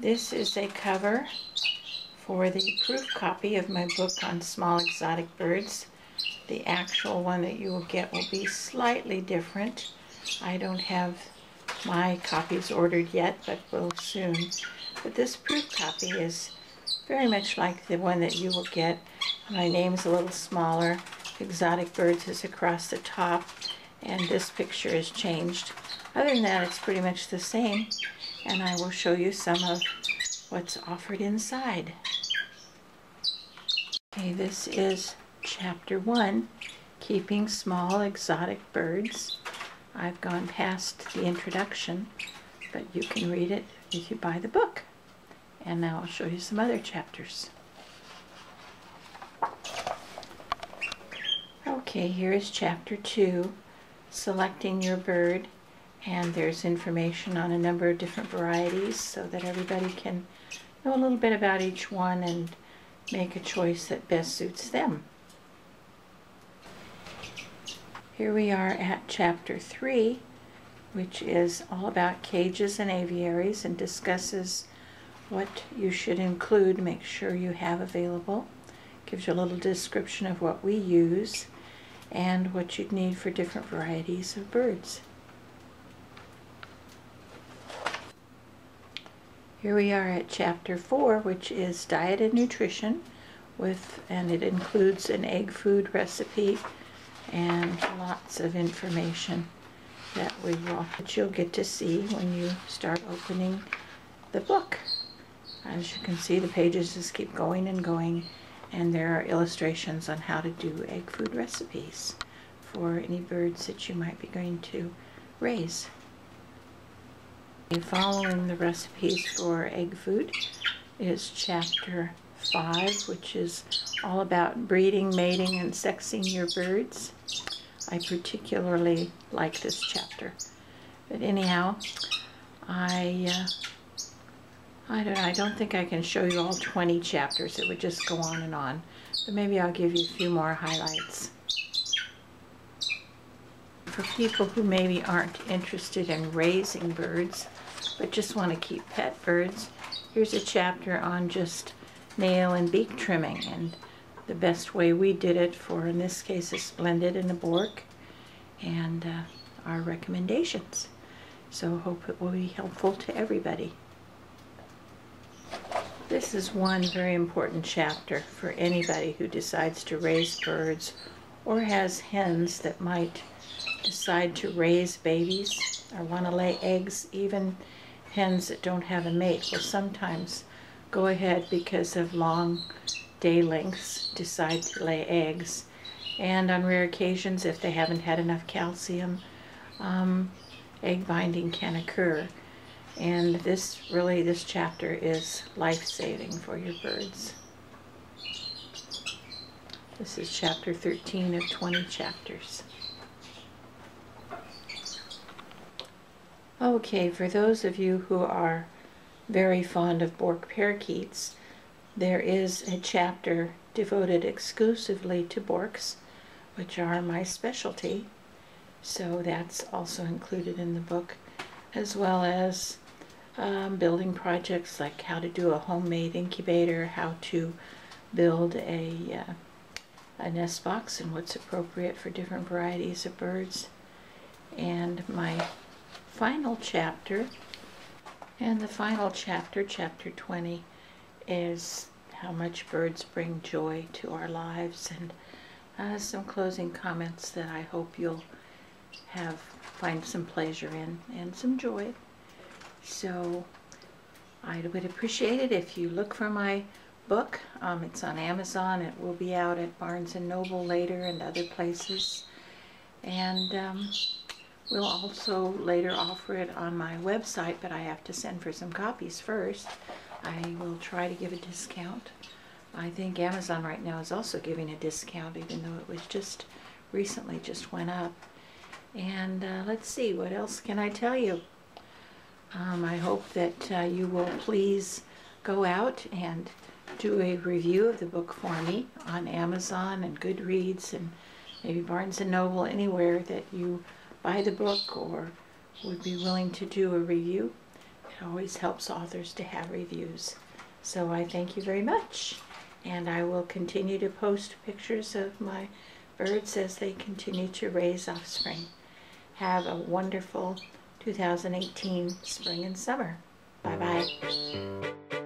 This is a cover for the proof copy of my book on small exotic birds. The actual one that you will get will be slightly different. I don't have my copies ordered yet, but will soon. But this proof copy is very much like the one that you will get. My name's a little smaller. Exotic birds is across the top, and this picture is changed. Other than that, it's pretty much the same, and I will show you some of what's offered inside. Okay, this is Chapter 1, Keeping Small Exotic Birds. I've gone past the introduction, but you can read it if you buy the book. And now I'll show you some other chapters. Okay, here is Chapter 2, Selecting Your Bird. And there's information on a number of different varieties so that everybody can know a little bit about each one and make a choice that best suits them. Here we are at Chapter 3, which is all about cages and aviaries and discusses what you should include, make sure you have available. Gives you a little description of what we use and what you'd need for different varieties of birds. Here we are at Chapter 4, which is Diet and Nutrition, and it includes an egg food recipe and lots of information that you'll get to see when you start opening the book. As you can see, the pages just keep going and going, and there are illustrations on how to do egg food recipes for any birds that you might be going to raise. Following the recipes for egg food is Chapter 5, which is all about breeding, mating, and sexing your birds. I particularly like this chapter. But anyhow, I don't think I can show you all 20 chapters. It would just go on and on. But maybe I'll give you a few more highlights. For people who maybe aren't interested in raising birds, but just want to keep pet birds, here's a chapter on just nail and beak trimming and the best way we did it for, in this case, a splendid and a Bork, and our recommendations. So hope it will be helpful to everybody. This is one very important chapter for anybody who decides to raise birds or has hens that might decide to raise babies or want to lay eggs. Even hens that don't have a mate will sometimes go ahead, because of long day lengths, decide to lay eggs. And on rare occasions, if they haven't had enough calcium, egg binding can occur. And this chapter is life-saving for your birds. This is Chapter 13 of 20 chapters. Okay, for those of you who are very fond of Bork parakeets, there is a chapter devoted exclusively to Borks, which are my specialty. So that's also included in the book, as well as building projects like how to do a homemade incubator, how to build a nest box, and what's appropriate for different varieties of birds. And my final chapter, Chapter 20, is how much birds bring joy to our lives, and some closing comments that I hope you'll find some pleasure in and some joy. So I would appreciate it if you look for my book. It's on Amazon. It will be out at Barnes & Noble later and other places. And we'll also later offer it on my website, but I have to send for some copies first. I will try to give a discount. I think Amazon right now is also giving a discount, even though it was just recently went up. And let's see, what else can I tell you? I hope that you will please go out and do a review of the book for me on Amazon and Goodreads and maybe Barnes & Noble, anywhere that you buy the book or would be willing to do a review. It always helps authors to have reviews. So I thank you very much, and I will continue to post pictures of my birds as they continue to raise offspring. Have a wonderful 2018 spring and summer. Bye-bye.